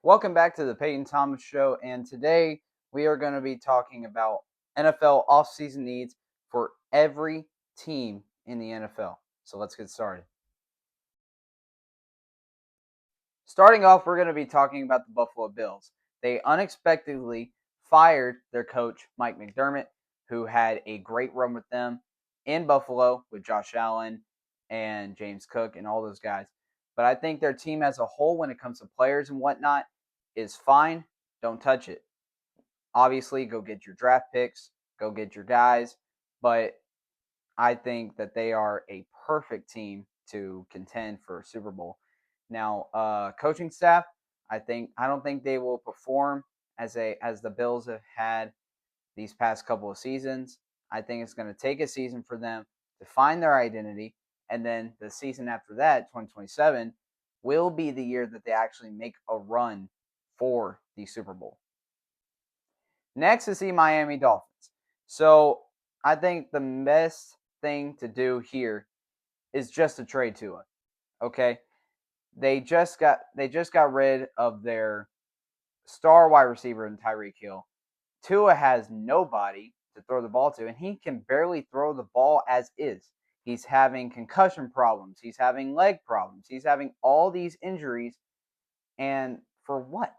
Welcome back to the Peyton Thomas Show, and today we are going to be talking about NFL offseason needs for every team in the NFL. So let's get started. Starting off, we're going to be talking about the Buffalo Bills. They unexpectedly fired their coach, Mike McDermott, who had a great run with them in Buffalo with Josh Allen and James Cook and all those guys. But I think their team as a whole, when it comes to players and whatnot, is fine. Don't touch it. Obviously, go get your draft picks, go get your guys, but I think that they are a perfect team to contend for a Super Bowl. Now, coaching staff, I don't think they will perform as the Bills have had these past couple of seasons. I think it's going to take a season for them to find their identity, and then the season after that, 2027, will be the year that they actually make a run for the Super Bowl. Next is the Miami Dolphins. So I think the best thing to do here is just to trade Tua. Okay, they just got rid of their star wide receiver in Tyreek Hill. Tua has nobody to throw the ball to, and he can barely throw the ball as is. He's having concussion problems. He's having leg problems. He's having all these injuries, and for what?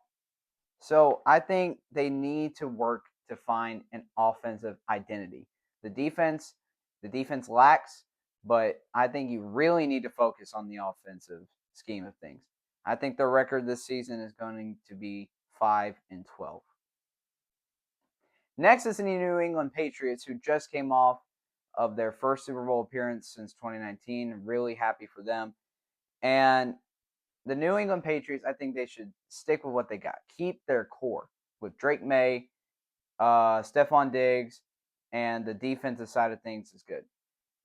So I think they need to work to find an offensive identity. The defense, the defense lacks, but I think you really need to focus on the offensive scheme of things. I think their record this season is going to be 5-12. Next is the New England Patriots, who just came off of their first Super Bowl appearance since 2019. Really happy for them. And the New England Patriots, I think they should stick with what they got. Keep their core with Drake May, Stephon Diggs, and the defensive side of things is good,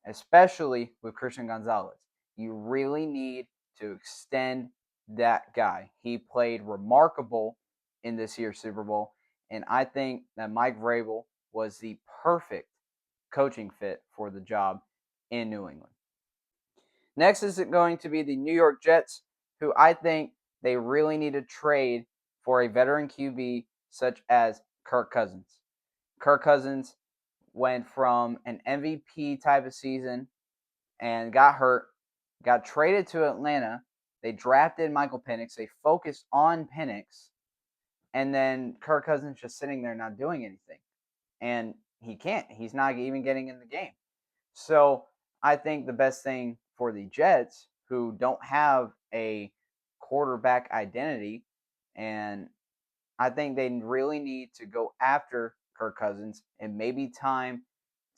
especially with Christian Gonzalez. You really need to extend that guy. He played remarkable in this year's Super Bowl, and I think that Mike Vrabel was the perfect coaching fit for the job in New England. Next is going to be the New York Jets, who I think they really need to trade for a veteran QB such as Kirk Cousins. Kirk Cousins went from an MVP type of season and got hurt, got traded to Atlanta. They drafted Michael Penix. They focused on Penix, and then Kirk Cousins just sitting there not doing anything. And he can't. He's not even getting in the game. So I think the best thing for the Jets, who don't have a quarterback identity, and I think they really need to go after Kirk Cousins. It may be time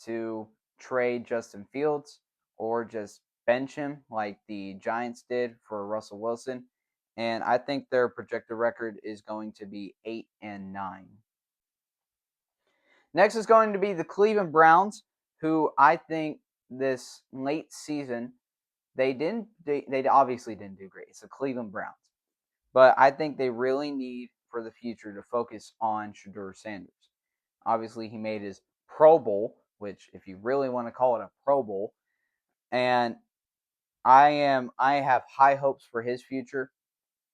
to trade Justin Fields or just bench him like the Giants did for Russell Wilson. And I think their projected record is going to be 8-9. Next is going to be the Cleveland Browns, who I think this late season they obviously didn't do great. It's the Cleveland Browns, but I think they really need for the future to focus on Shedeur Sanders. Obviously, he made his Pro Bowl, which if you really want to call it a Pro Bowl, and I have high hopes for his future.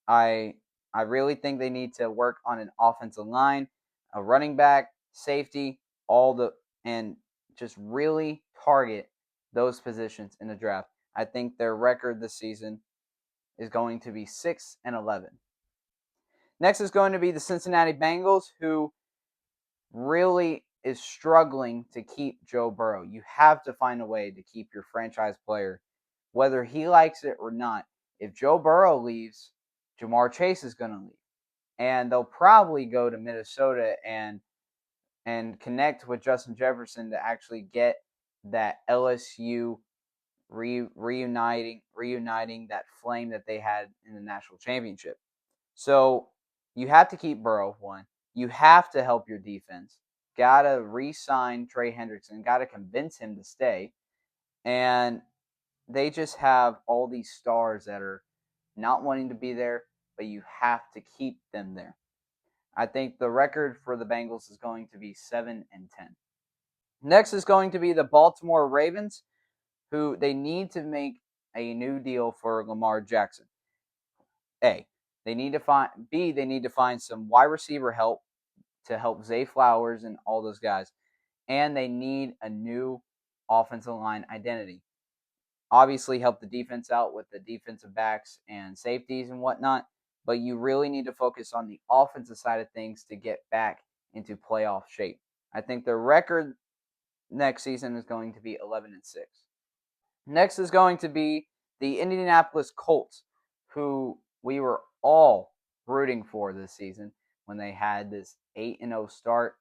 I I really think they need to work on an offensive line, a running back, safety, all the and just really target those positions in the draft. I think their record this season is going to be 6-11. Next is going to be the Cincinnati Bengals, who really is struggling to keep Joe Burrow. You have to find a way to keep your franchise player, whether he likes it or not. If Joe Burrow leaves, Jamar Chase is going to leave, and they'll probably go to Minnesota and connect with Justin Jefferson to actually get that LSU reuniting that flame that they had in the national championship. So you have to keep Burrow one. You have to help your defense. Gotta re-sign Trey Hendrickson. Gotta convince him to stay. And they just have all these stars that are not wanting to be there, but you have to keep them there. I think the record for the Bengals is going to be 7-10. Next is going to be the Baltimore Ravens, who they need to make a new deal for Lamar Jackson. A, They need to find some wide receiver help to help Zay Flowers and all those guys. And they need a new offensive line identity. Obviously, help the defense out with the defensive backs and safeties and whatnot, but you really need to focus on the offensive side of things to get back into playoff shape. I think the record next season is going to be 11-6. Next is going to be the Indianapolis Colts, who we were all rooting for this season when they had this 8-0 start,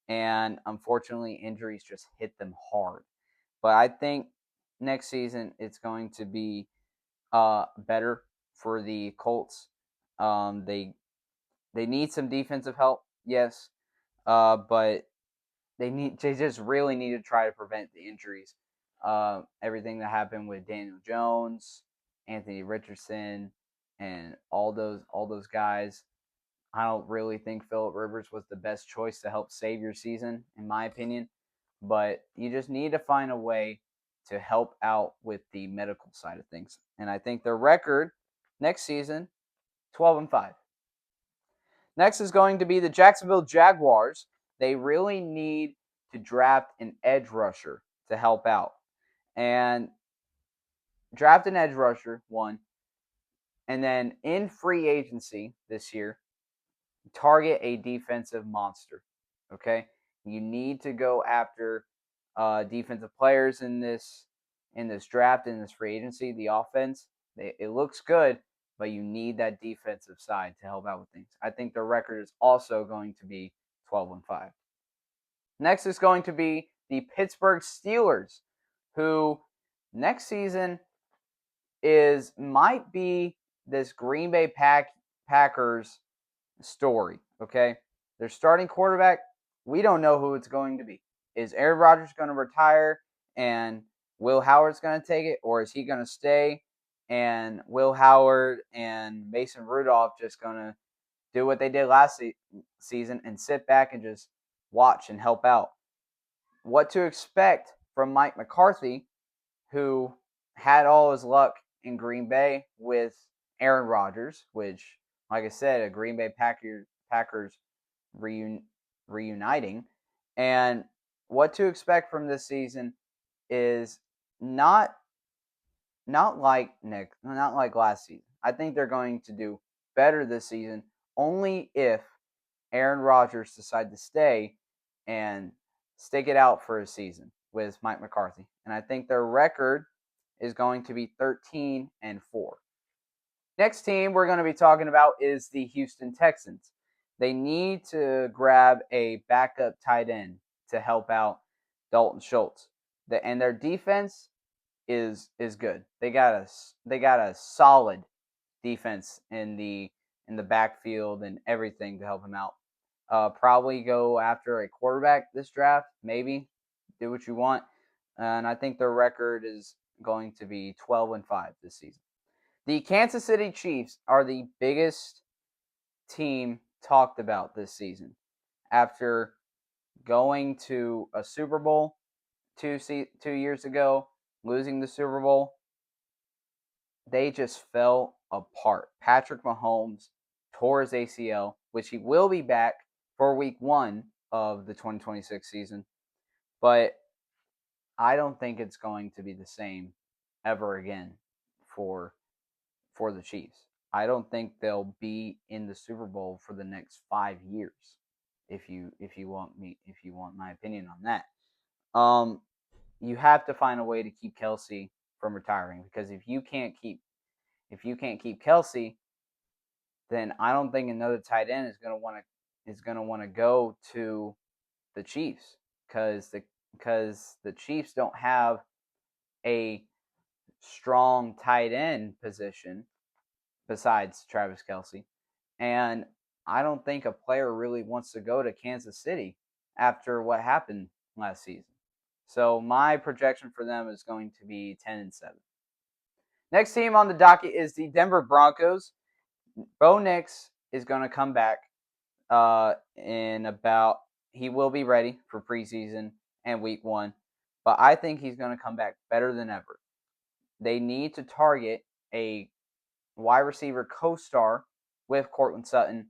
and unfortunately injuries just hit them hard. But I think next season it's going to be better for the Colts. They need some defensive help, yes, but they just really need to try to prevent the injuries. Everything that happened with Daniel Jones, Anthony Richardson, and all those guys. I don't really think Phillip Rivers was the best choice to help save your season, in my opinion. But you just need to find a way to help out with the medical side of things. And I think their record next season, 12-5. Next is going to be the Jacksonville Jaguars. They really need to draft an edge rusher to help out. And draft an edge rusher, one. And then in free agency this year, target a defensive monster. Okay? You need to go after defensive players in this draft, in this free agency. The offense, it looks good, but you need that defensive side to help out with things. I think the record is also going to be 12-5. Next is going to be the Pittsburgh Steelers, who next season might be this Green Bay Packers story. Okay, their starting quarterback, we don't know who it's going to be. Is Aaron Rodgers going to retire and Will Howard's going to take it, or is he going to stay and Will Howard and Mason Rudolph just going to do what they did last season and sit back and just watch and help out? What to expect from Mike McCarthy, who had all his luck in Green Bay with Aaron Rodgers, which, like I said, a Green Bay Packers reuniting. And what to expect from this season is not like last season. I think they're going to do better this season only if Aaron Rodgers decides to stay and stick it out for a season with Mike McCarthy. And I think their record is going to be 13-4. Next team we're going to be talking about is the Houston Texans. They need to grab a backup tight end to help out Dalton Schultz. And their defense is good. They got a solid defense in the backfield and everything to help him out. Probably go after a quarterback this draft, maybe. Do what you want. And I think their record is going to be 12-5 this season. The Kansas City Chiefs are the biggest team talked about this season. After going to a Super Bowl 2 years ago, losing the Super Bowl, they just fell apart. Patrick Mahomes tore his ACL, which he will be back for week 1 of the 2026 season. But I don't think it's going to be the same ever again for the Chiefs. I don't think they'll be in the Super Bowl for the next 5 years. If you want my opinion on that. You have to find a way to keep Kelsey from retiring, because if you can't keep Kelsey, then I don't think another tight end is going to want to go to the Chiefs, because the Chiefs don't have a strong tight end position besides Travis Kelsey. And I don't think a player really wants to go to Kansas City after what happened last season. So my projection for them is going to be 10-7. Next team on the docket is the Denver Broncos. Bo Nix is going to come back he will be ready for preseason and week 1. But I think he's going to come back better than ever. They need to target a wide receiver co-star with Cortland Sutton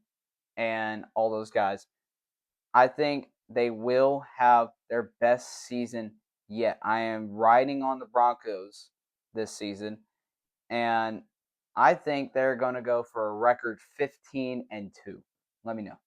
and all those guys. I think they will have their best season yet. I am riding on the Broncos this season, and I think they're going to go for a record 15-2. Let me know.